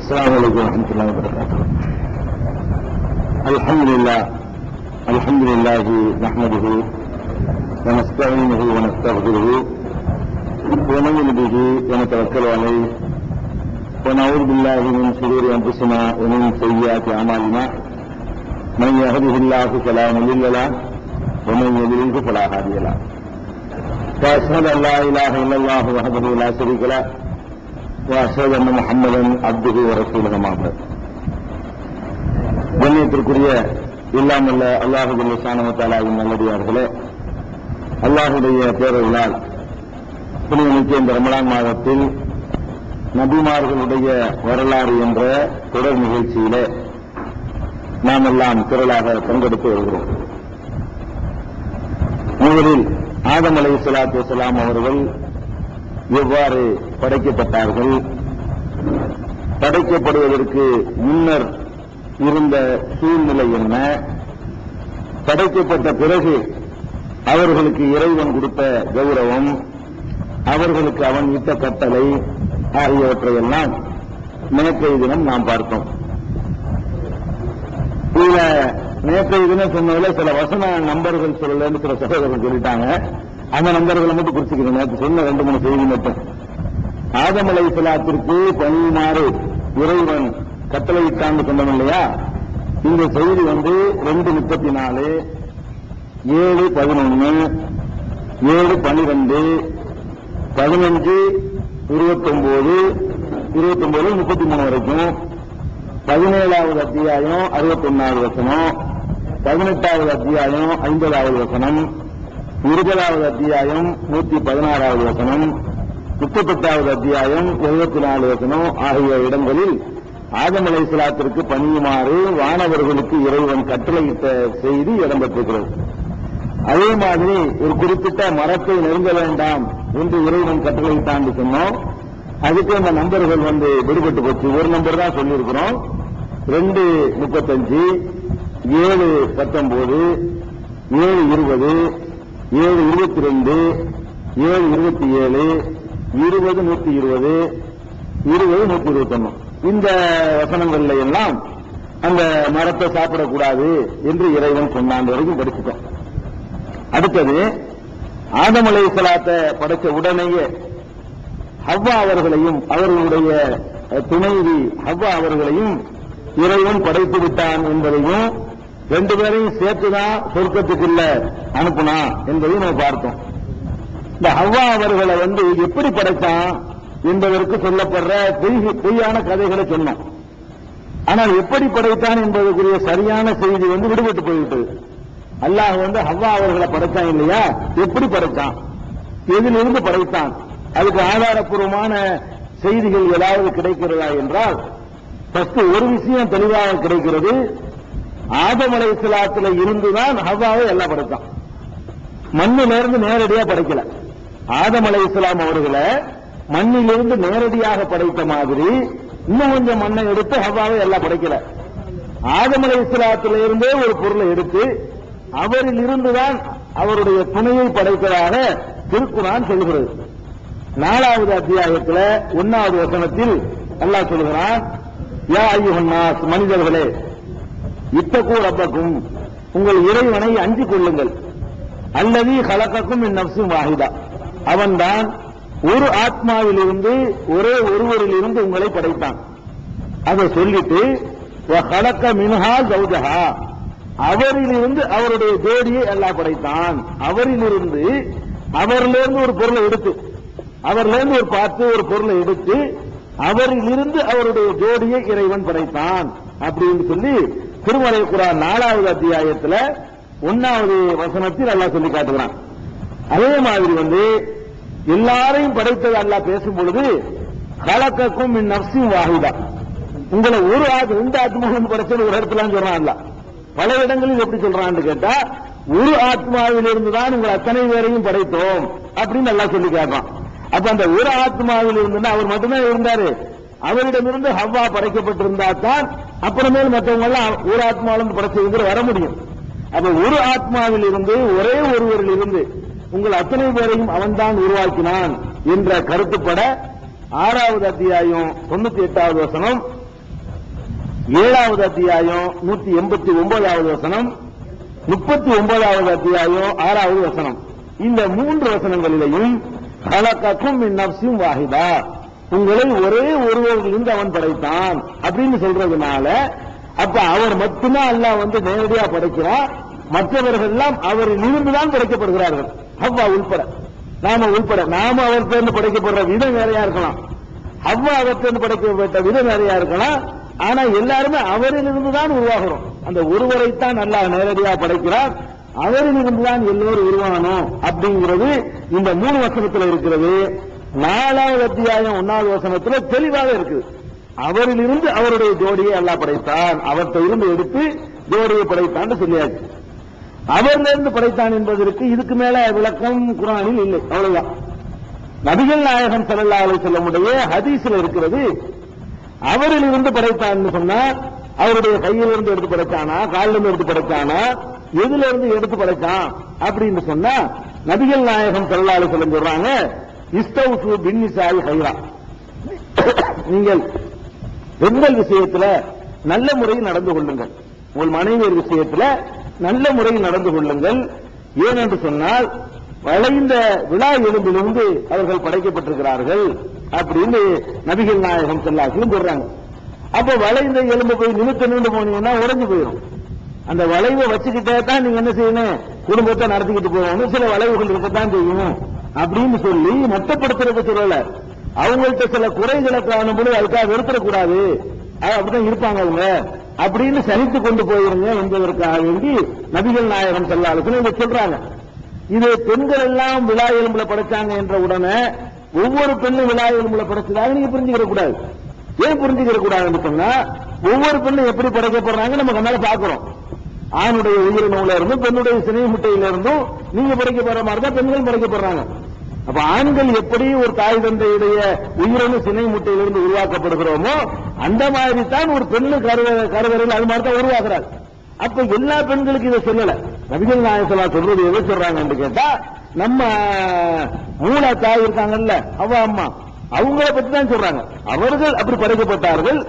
السلام عليكم ورحمة الله وبركاته. الحمد لله نحمده ونستعينه ونستغفره ونؤمن به ونتوكل عليه ونعوذ بالله من شرور أنفسنا ومن سيئات أعمالنا من يهده الله فلا مضل له ومن يضلل فلا هادي له وأشهد أن لا إله إلا الله وحده لا شريك له وأشهد أن محمدا عبده ورسوله أما بعد. கண்ணியத்திற்குரிய இல்லாமல்ல அல்லாஹு சுப்ஹானஹு வ தஆலாவின் நல்லடியார்களே, அல்லாஹுடைய பேரருளால் புனிதமிக்க இந்த ரமலான் மாதத்தில் நபிமார்களுடைய வரலாறு என்ற தொடர் நிகழ்ச்சியிலே நாம் எல்லாம் திரளாக பங்கெடுத்து வருகிறோம். முதலில் ஆதம் அலைஹிஸ்ஸலாத்து வஸ்ஸலாம் அவர்கள் எவ்வாறு படைக்கப்பட்டார்கள், படைக்கப்படுவதற்கு முன்னர் இருந்த சூழ்நிலை என்ன, படைக்கப்பட்ட பிறகு அவர்களுக்கு இறைவன் கொடுத்த கௌரவம், அவர்களுக்கு அவன் இட்ட கட்டளை ஆகியவற்றையெல்லாம் நேற்றைய தினம் நாம் பார்த்தோம். இதுல நேற்றைய தினம் சொன்னதில் சில வசன நம்பர்கள் சொல்லலன்னு சில சகோதரர்கள் சொல்லிட்டாங்க. அந்த நம்பர்களை மட்டும் குறிச்சுக்கிறேன். நேற்று சொன்ன 2-3 செய்தி மட்டும். ஆதம் அலைஹிஸ்ஸலாத்திற்கு பணியுமாறு இறைவன் கட்டளையிட்டான்னு சொன்னோம் இல்லையா? இந்த செய்தி 2:34, 7:11, 7:12, 15, 29, 33 வரைக்கும், 17வது அத்தியாயம் 61வது வசனம், 18வது அத்தியாயம் 50வது வசனம், 20வது அத்தியாயம் 116வது வசனம், 38வது அத்தியாயம் 74 வசனம் ஆகிய இடங்களில் ஆதம் அலைஹிஸ்ஸலாத்திற்கு பணியுமாறு வானவர்களுக்கு இறைவன் கட்டளையிட்ட செய்தி இடம்பெற்றிருக்கிறது. அதே மாதிரி ஒரு குறிப்பிட்ட மரத்தை நெருங்க வேண்டாம் என்று இறைவன் கட்டளையிட்டான் சொன்னோம். அதுக்கு அந்த நம்பர்கள் விடுபட்டு போச்சு. ஒரு நம்பர் தான் சொல்லியிருக்கிறோம். 2:35, 7:19, 7:20, 7:22, 7:27, 20:120, 20:121 இந்த வசனங்கள்ல எல்லாம் அந்த மரத்தை சாப்பிடக்கூடாது என்று இறைவன் சொன்னான் வரைக்கும் படிச்சுட்டோம். அடுத்தது ஆதம் அலைஹிஸ்ஸலாத்தை படைச்ச உடனேயே ஹவ்வா அவர்களையும் அவர்களுடைய துணைவி ஹவ்வா அவர்களையும் இறைவன் படைத்து விட்டான் என்பதையும், 2 பேரையும் சேர்த்துதான் சொர்க்கத்துக்குள்ள அனுப்புனா என்பதையும் நம்ம பார்த்தோம். இந்த ஹவ்வா அவர்களை எப்படி படைத்தான் என்பதற்கு சொல்லப்படுற பொய்யான கதைகளை சொன்னோம். ஆனால் எப்படி படைத்தான் என்பதற்குரிய சரியான செய்தி விடுபட்டு போய்விட்டது. அல்லாஹ் ஹவ்வா அவர்களை படைத்தான் இல்லையா? எப்படி படைத்தான், எதிலிருந்து படைத்தான், அதுக்கு ஆதாரப்பூர்வமான செய்திகள் ஏதாவது கிடைக்கிறதா என்றால், ஃபர்ஸ்ட் ஒரு விஷயம் தெளிவாக கிடைக்கிறது. ஆதம் அலைஹிஸ்ஸலாத்துல இருந்துதான் ஹவ்வாவை எல்லாம் படைத்தான். மண்ணிலிருந்து நேரடியாக படைக்கல. ஆதம் அலைஹிஸ்ஸலாம் அவர்களை மண்ணிலிருந்து நேரடியாக படைத்த மாதிரி இன்னும் கொஞ்சம் மண்ணை எடுத்து ஹவ்வாவை எல்லாம் படைக்கல. ஆதம் அலைஹிஸ்ஸலாத்துல இருந்தே ஒரு பொருளை எடுத்து அவரில் இருந்துதான் அவருடைய துணையை படைத்ததாக திருக்குர்ஆன் சொல்கிறது. 4வது அத்தியாயத்தில் 1வது வசனத்தில் அல்லாஹ் சொல்கிறான், யா அய்யுஹன் நாஸ், மனிதர்களே, இத்தகூ ரப்பக்கும், உங்கள் இறைவனை அஞ்சிக் கொள்ளுங்கள். அல்லதீ ஹலகக்கும் மின் நஃப்ஸின் வாஹிதா, அவன்தான் ஒரு ஆத்மாவில் இருந்து ஒரே ஒருவரில் இருந்து உங்களை படைத்தான். அதை சொல்லிட்டு வ ஹலக மின்ஹா ஜௌஜஹா, அவரிலிருந்து அவருடைய ஜோடியை அல்லாஹ் படைத்தான். அவரிலிருந்து ஒரு பொருளை எடுத்து, அவரிலிருந்து ஒரு பார்த்து ஒரு பொருளை எடுத்து அவரிலிருந்து அவருடைய ஜோடியை இறைவன் படைத்தான் அப்படின்னு சொல்லி திருமலை குர்ஆன் 4வது அத்தியாயத்தில் 1வது வசனத்தில் அல்லாஹ் சொல்லி காட்டுகிறான். அதே மாதிரி எல்லாரையும் படைத்தது அல்லாஹ் பேசும் பொழுது கலக்கக்கும் மின் நஃப்ஸின் வாஹிதா, உங்களை ஒரு 2 ஆத்மாவிலிருந்து படைச்சது ஒரு இடத்துல சொல்றான் அல்லாஹ். பல இடங்களில் எப்படி சொல்றான்னு கேட்டா, ஒரு ஆத்மாவிலிருந்து தான் உங்கள் அத்தனை பேரையும் படைத்தோம் அப்படின்னு அல்லாஹ் சொல்லி காட்டுறான். அப்ப அந்த ஒரு ஆத்மாவில் இருந்து அவர் மட்டும்தான் இருந்தாரு. அவரிடமிருந்து ஹவ்வா படைக்கப்பட்டிருந்தா தான் அப்புறமேல் மற்றவங்க எல்லாம் ஒரு ஆத்மாவிலிருந்து படைச்சவங்க வர முடியும். அப்ப ஒரு ஆத்மாவில் இருந்து ஒரே ஒருவரில் இருந்து உங்கள் அத்தனை பேரையும் அவன்தான் உருவாக்கினான் என்ற கருத்துப்பட 6வது அத்தியாயம் 98வது வசனம், 7வது அத்தியாயம் 189வது வசனம், 39வது அத்தியாயம் 6வது வசனம். இந்த 3 வசனங்களிலேயும் கலக்கக்கும் மின் நஃப்ஸின் வாஹிதா, உங்களை ஒரே ஒருவரிலிருந்து அவன் படைத்தான் அப்படின்னு சொல்றதுனால, அப்ப அவர் மட்டும்தான் அல்லாஹ் நேரடியா படைக்கிறார், மற்றவர்கள் எல்லாம் அவரில் இருந்துதான் படைக்கப்படுகிறார்கள். ஹவ்வா உள்பட, நாம உள்பட, நாம அவர்கிட்ட படைக்கப்படுற விதம் வேறையா இருக்கலாம், ஹவ்வா அவர்கிட்ட படைக்கப்பட்ட விதம் வேறையா இருக்கலாம். ஆனா எல்லாருமே அவரில் இருந்துதான் உருவாகிறோம். அந்த ஒருவரைத்தான் அல்லாஹ் நேரடியா படைக்கிறார், அவரில் இருந்துதான் எல்லோரும் உருவாகணும் அப்படிங்கிறது இந்த 3 வசனத்தில் இருக்கிறது. 4வது அத்தியாயம் 1வது வசனத்துல தெளிவாக இருக்குது. அவரில் இருந்து அவருடைய ஜோடியை அல்லாஹ் படைத்தான், அவர்கிட்ட இருந்து எடுத்து ஜோடியை படைத்தான் சொல்லியாச்சு. அவரிலிருந்து படைத்தான் என்பதற்கு இதுக்கு மேல விளக்கம் குர்ஆனில் இல்லை, அவ்வளவுதான். நபிகள் நாயகம் ஸல்லல்லாஹு அலைஹி வஸல்லம் ஹதீஸ்ல இருக்கிறது. அவரில் இருந்து படைத்தான் சொன்னா அவருடைய கையிலிருந்து எடுத்து படைச்சானா, காலிலிருந்து எடுத்து படைச்சானா, எதுல இருந்து எடுத்து படைச்சான் அப்படின்னு சொன்னா நபிகள் நாயகம் ஸல்லல்லாஹு அலைஹி வஸல்லம் சொல்றாங்க, இஸ்தௌசு பின்னிசாஇ ஹைரா, நீங்கள் பெண்கள் விஷயத்துல நல்ல முறையில் நடந்து கொள்ளுங்கள், உங்கள் மனைவியர் விஷயத்துல நல்ல முறையில் நடந்து கொள்ளுங்கள். ஏனென்று சொன்னால் வளைந்த விழா எலும்பிலிருந்து அவர்கள் படைக்கப்பட்டிருக்கிறார்கள் அப்படின்னு நபிகள் நாயகம் ஸல்லல்லாஹு அலைஹி வஸல்லம் சொல்றாங்க. அப்ப வளைந்த எலும்பு போய் நிமிந்து போனீங்கன்னா உடைஞ்சு போயிடும். அந்த வளைவை வச்சுக்கிட்டே தான் நீங்க என்ன செய்யணும், குடும்பத்தை நடத்திக்கிட்டு போகணும். சில வளைவுகள் இருக்கத்தான் செய்யணும் அப்படின்னு சொல்லி மட்டப்படுத்துறதுக்கு சொல்லல, அவங்கள்ட்ட சில குறைகளை காணும்போது அதுக்காக வெறுத்துடக்கூடாது, அப்படிதான் இருப்பாங்க அவங்க அப்படின்னு சலித்து கொண்டு போயிருங்க என்பதற்காக வேண்டி நபிகள் நாயகம் ஸல்லல்லாஹு அலைஹி வஸல்லம் சொல்றாங்க. இது பெண்கள் எல்லாம் விழா எலும்புல படைச்சாங்க என்ற உடனே ஒவ்வொரு பெண்ணும் விழா எலும்புல படைச்சதாக நீங்க புரிஞ்சுக்கிற கூடாது. ஏன் புரிஞ்சுக்கிற கூடாதுன்னு சொன்னா, ஒவ்வொரு பெண்ணும் எப்படி படைக்கப்படுறாங்க நம்ம கண்ணால பாக்குறோம். ஆணுடைய உயிரினவுல இருந்தும் பெண்ணுடைய சினை முட்டையில இருந்தும் நீங்க படைக்கப்படுற மாதிரி தான் பெண்கள் படைக்கப்படுறாங்க. அப்ப ஆண்கள் எப்படி ஒரு தாய் தந்தையுடைய உயிரணு சினை முட்டையிலிருந்து உருவாக்கப்படுகிறோமோ அந்த மாதிரி தான் ஒரு பெண்ணு கருவறையில் அது மாதிரி தான் உருவாக்குறாங்க. அப்ப எல்லா பெண்களுக்கு இதை சொல்லல. நபிகள் நாயகம் ஸல்லல்லாஹு அலைஹி வஸல்லம் சொல்றது எதை சொல்றாங்கன்னு கேட்டா, நம்ம மூல தாய் இருக்காங்கல்ல அவ்வா அம்மா, அவங்கள பத்தி தான் சொல்றாங்க. அவர்கள் அப்படி படைக்கப்பட்டார்கள்,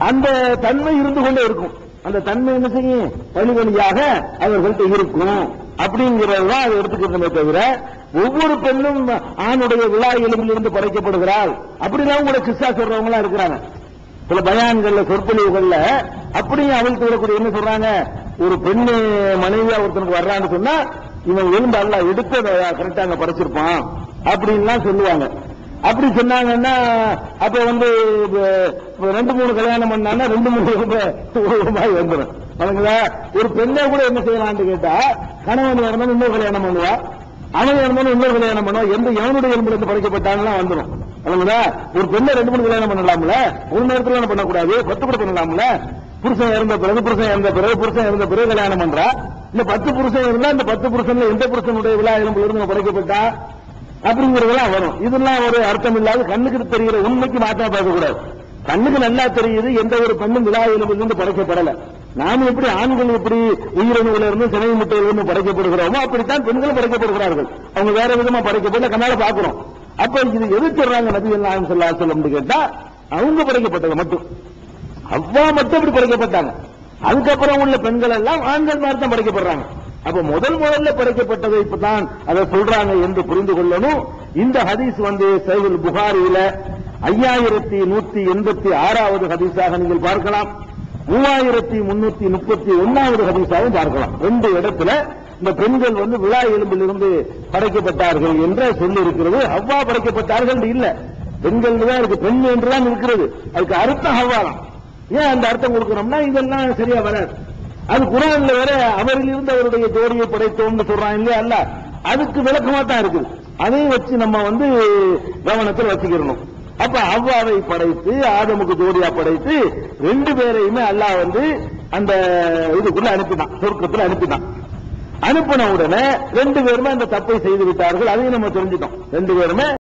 அந்த தன்மை இருந்து கொண்டே இருக்கும். அந்த தன்மை என்ன செய்யும், வழி வழியாக அவர்கள்ட்ட இருக்கும் அப்படிங்கிறதுதான் அதை எடுத்துக்கிறோமே தவிர, ஒவ்வொரு பெண்ணும் ஆணுடைய விழா எலும்பிலிருந்து படைக்கப்படுகிறாள் அப்படிலாம் கூட கிஸ்ஸா சொல்றவங்களா இருக்கிறாங்க. சில பயான்கள்ல சொற்பொழிவுகள்ல அப்படியும் அவளுக்கு விடக்கூடிய என்ன சொல்றாங்க, ஒரு பெண்ணு மனைவியா ஒருத்தனுக்கு வர்றான்னு சொன்னா இவன் எலும்பு அல்லாஹ் எடுத்து கரெக்டா அங்க படைச்சிருப்பான் அப்படின்லாம் சொல்லுவாங்க. அப்படி சொன்னாங்கன்னா அப்ப 2-3 கல்யாணம் பண்ணாங்கன்னா 2-3 ரூபாய் வந்துடும். ஒரு பெண்ணை கூட என்ன செய்யலாம்னு கேட்டா, கணவன் இறந்தாலும் இன்னொரு கல்யாணம் பண்ணுவா, அவன் இறந்தாலும் இன்னொரு கல்யாணம் பண்ணுவா, எவனுடைய எலும்புல இருந்து படைக்கப்பட்டாலும் வந்துடும். ஒரு பெண்ணை 2-3 கல்யாணம் பண்ணலாம்ல, ஒரு நேரத்தில் பண்ணக்கூடாது, 10 கூட பண்ணலாம்ல. புருஷன் இறந்த பிறகு புருஷன் இறந்த பிறகு கல்யாணம் பண்றா, இந்த 10 புருஷன் இருந்தா இந்த 10 புருஷன்ல எந்த புருஷனுடைய விழா எலும்புல இருந்து படைக்கப்பட்டா அப்படிங்கிறதெல்லாம் வரும். இதெல்லாம் ஒரு அர்த்தம் இல்லாத, கண்ணுக்கு தெரிகிற உண்மைக்கு மாற்றம் பார்க்கக்கூடாது. கண்ணுக்கு நல்லா தெரியுது எந்த ஒரு பெண்ணும் விழா எலும்பிலிருந்து படைக்கப்படல. நாம எப்படி ஆண்கள் எப்படி உயிரணுவில இருந்து சினை முட்டையிலிருந்து படைக்கப்படுகிறோமோ அப்படித்தான் பெண்களும் படைக்கப்படுகிறார்கள். அவங்க வேற விதமா படைக்கப்படல, கண்ணால பாக்குறோம். அப்ப இது எது சொல்றாங்க நபிகள் நாயகம் ஸல்லல்லாஹு அலைஹி வஸல்லம் கேட்டா, அவங்க படைக்கப்பட்டது மட்டும், அவ்வா மட்டும் இப்படி படைக்கப்பட்டாங்க. அதுக்கப்புறம் உள்ள பெண்கள் எல்லாம் ஆண்கள் மாதிரி தான் படைக்கப்படுறாங்க. அப்ப முதல்ல படைக்கப்பட்டதை இப்பதான் அதை சொல்றாங்க என்று புரிந்து கொள்ளணும். இந்த ஹதீஸ் சஹீஹுல் புகாரியில 5186வது ஹதீஸாக நீங்கள் பார்க்கலாம், 3331வது ஹதீஸாகவும் பார்க்கலாம். 2 இடத்துல இந்த பெண்கள் விழா எலும்பிலிருந்து படைக்கப்பட்டார்கள் என்ற சொல்லி இருக்கிறது. ஹவ்வா படைக்கப்பட்டார்கள் இல்ல, பெண்கள் தான் இருக்கு, பெண் என்றுதான் இருக்கிறது. அதுக்கு அர்த்தம் ஹவ்வா தான். ஏன் அந்த அர்த்தம் கொடுக்கிறோம்னா இதெல்லாம் சரியா வராது. அது குர்ஆன்ல வேற அவரில் இருந்து அவருடைய ஜோடியை படைத்தோம்னு சொல்றான் இல்லையா, அல்ல அதுக்கு விளக்கமா தான் இருக்குது. அதையும் வச்சு நம்ம கவனத்தில் வச்சுக்கிறணும். அப்ப ஹவ்வாவை படைத்து ஆதமுக்கு ஜோடியா படைத்து 2 பேரையுமே அல்லாஹ் அந்த இதுக்குள்ள அனுப்பினான், சொர்க்கத்தில் அனுப்பினான். அனுப்பின உடனே 2 பேருமே அந்த தப்பை செய்து விட்டார்கள். அதையும் நம்ம தெரிஞ்சுட்டோம். 2 பேருமே